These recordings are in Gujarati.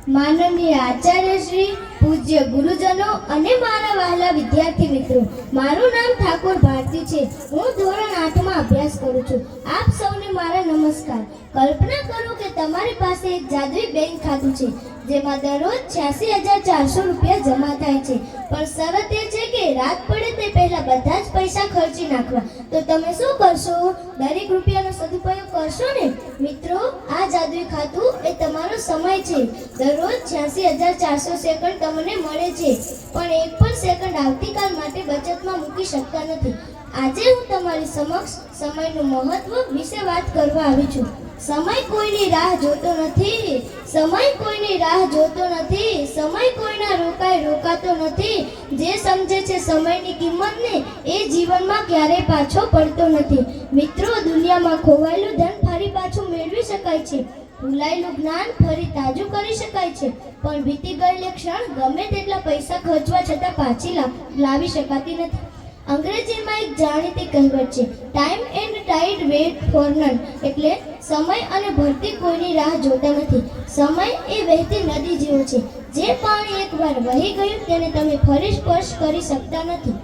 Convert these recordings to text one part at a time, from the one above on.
માનનીય આચાર્ય શ્રી, પૂજ્ય ગુરુજનો અને મારા વહાલા વિદ્યાર્થી મિત્રો, મારું નામ ઠાકોર ભારતી છે. હું ધોરણ 8 માં અભ્યાસ કરું છું. આપ સૌને મારા નમસ્કાર. કલ્પના કરો કે તમારી પાસે એક જાદુઈ બેંક ખાતું છે જેમાં દરરોજ 86,400 રૂપિયા જમા થાય છે, પણ શરત એ છે કે રાત પડે તે પહેલા બધા જ પૈસા ખર્ચી નાખવા. તો તમે શું કરશો? દરેક રૂપિયાનો સદુપયોગ કરશો ને? મિત્રો, આ જાદુઈ ખાતું એ તમારો સમય છે. દરરોજ 86,400 સેકન્ડ તમને મળે છે, પણ એક પણ સેકન્ડ આવતીકાલ માટે બચતમાં મૂકી શકતા નથી. આજે હું તમારી સમક્ષ સમયનું મહત્વ વિશે વાત કરવા આવી છું. સમય કોઈની રાહ જોતો નથી. સમય કોઈની રાહ જોતો નથી. સમય કોઈના રોકાતો નથી. જે સમજે છે સમયની કિંમતને, એ જીવનમાં ક્યારેય પાછો પડતો નથી. મિત્રો, દુનિયામાં ખોવાયેલું ધન ફરી પાછું મેળવી શકાય છે. ભૂલાયેલું જ્ઞાન ફરી તાજું કરી શકાય છે, પણ વીતી ગયેલી ક્ષણ ગમે તેટલા પૈસા ખર્ચવા છતાં પાછી લાવી શકાતી નથી. અંગ્રેજીમાં એક જાણીતી કહેવત છે, time and ટાઈડ weight four none, એટલે સમય અને ભરતી કોઈની રાહ જોતા નથી. સમય એ વહેતી નદી જેવો છે. જે પાણી એકવાર વહી ગયું તેને તમે ફરી સ્પર્શ કરી શકતા નથી.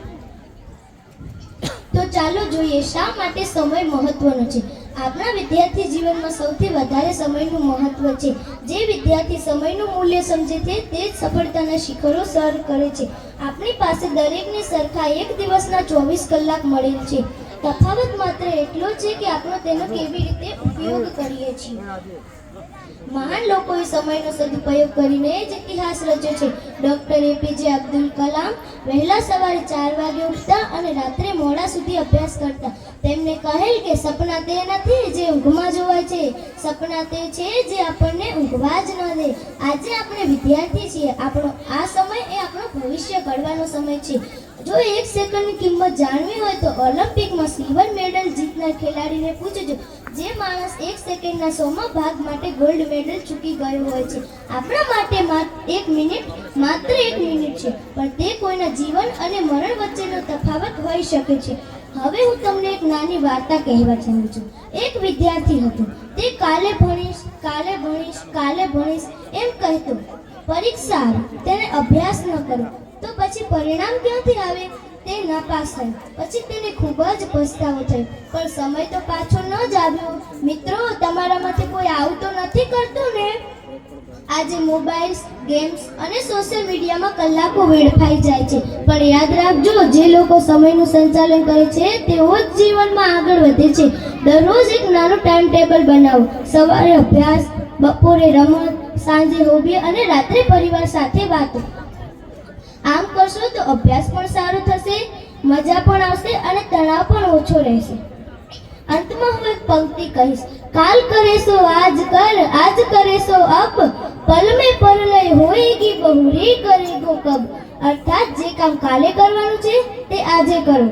તો ચાલો જોઈએ શા માટે સમય મહત્વનો છે. આપણા વિદ્યાર્થી જીવનમાં સૌથી વધારે સમયનું મહત્વ છે. જે વિદ્યાર્થી સમયનું મૂલ્ય સમજે છે તે જ સફળતાના શિખરો સર કરે છે. આપણી પાસે દરેકને સરખા એક દિવસના 24 કલાક મળેલ છે. તફાવત માત્ર એટલો છે કે આપણે તેનો કેવી રીતે ઉપયોગ કરીએ છીએ. મહાન લોકોએ સમયનો સદુપયોગ કરીને જ ઇતિહાસ રચ્યો છે. ડૉક્ટર એપીજે અબ્દુલ કલામ વહેલા સવારે 4 વાગે ઉઠતા અને રાત્રે મોડા સુધી અભ્યાસ કરતા. તેમને કહેલ કે સપના તે નથી જે ઊંઘમાં જોવાય છે, સપના તે છે જે આપણને ઊંઘવા જ ન દે. આજે આપણે વિદ્યાર્થી છીએ. આપણો આ સમય એ આપણો ભવિષ્ય ઘડવાનો સમય છે. જો 1 સેકન્ડની કિંમત જાણવી હોય તો ઓલિમ્પિકમાં સિલ્વર મેડલ જીતનાર ખેલાડીને પૂછજો. જે માણસ 1 સેકન્ડના 100મા ભાગ માટે ગોલ્ડ મેડલ ચૂકી ગયો હોય છે. આપણા માટે માત્ર 1 મિનિટ છે, પણ તે કોઈના જીવન અને મરણ વચ્ચેનો તફાવત હોઈ શકે છે. હવે હું તમને એક નાની વાર્તા કહેવા ચાહું છું. એક વિદ્યાર્થી હતો. તે કાલે ભણીશ એમ કહેતો. પરીક્ષા આવી, તેને અભ્યાસ ન કર્યો તો પછી પરિણામ ક્યાંથી આવે? તે નાપાસ થયો. પછી તેને ખૂબ જ પછતાવો થયો, પણ સમય તો પાછો ન જ આવ્યો. મિત્રો, તમારામાંથી કોઈ આવું તો નથી કરતું ને? આજે મોબાઈલ્સ, ગેમ્સ અને સોશિયલ મીડિયામાં કલાકો વેડફાઈ જાય છે, પણ યાદ રાખજો, જે લોકો સમયનું સંચાલન કરે છે તેઓ જ જીવનમાં આગળ વધે છે. દરરોજ એક નાનું ટાઈમ ટેબલ બનાવો. સવારે અભ્યાસ, બપોરે રમત, સાંજે હોબી અને રાત્રે પરિવાર સાથે વાતો. આમ કરશો તો અભ્યાસ પણ સારો થશે, મજા પણ આવશે અને તણાવ પણ ઓછો રહેશે. અંતમાં હું એક પંક્તિ કહીશ, કાલ કરે સો આજ કર, આજ કરે સો અબ, પલ में परलय होएगी बहुरी करेगो कब. અર્થાત જે કામ કાલે કરવાનું છે તે આજે કરો,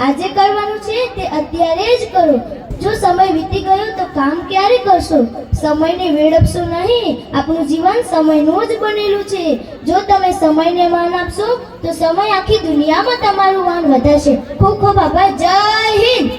આજે કરવાનું છે તે અત્યારે જ કરો. જો સમય વીતી ગયો તો કામ ક્યારે કરશો? સમયને વેડફશો નહીં. આપણું જીવન સમયનું જ બનેલું છે. જો તમે સમયને માન આપશો તો સમય આખી દુનિયામાં તમારું માન વધારશે. ખૂબ ખૂબ આભાર. જય હિન્દ.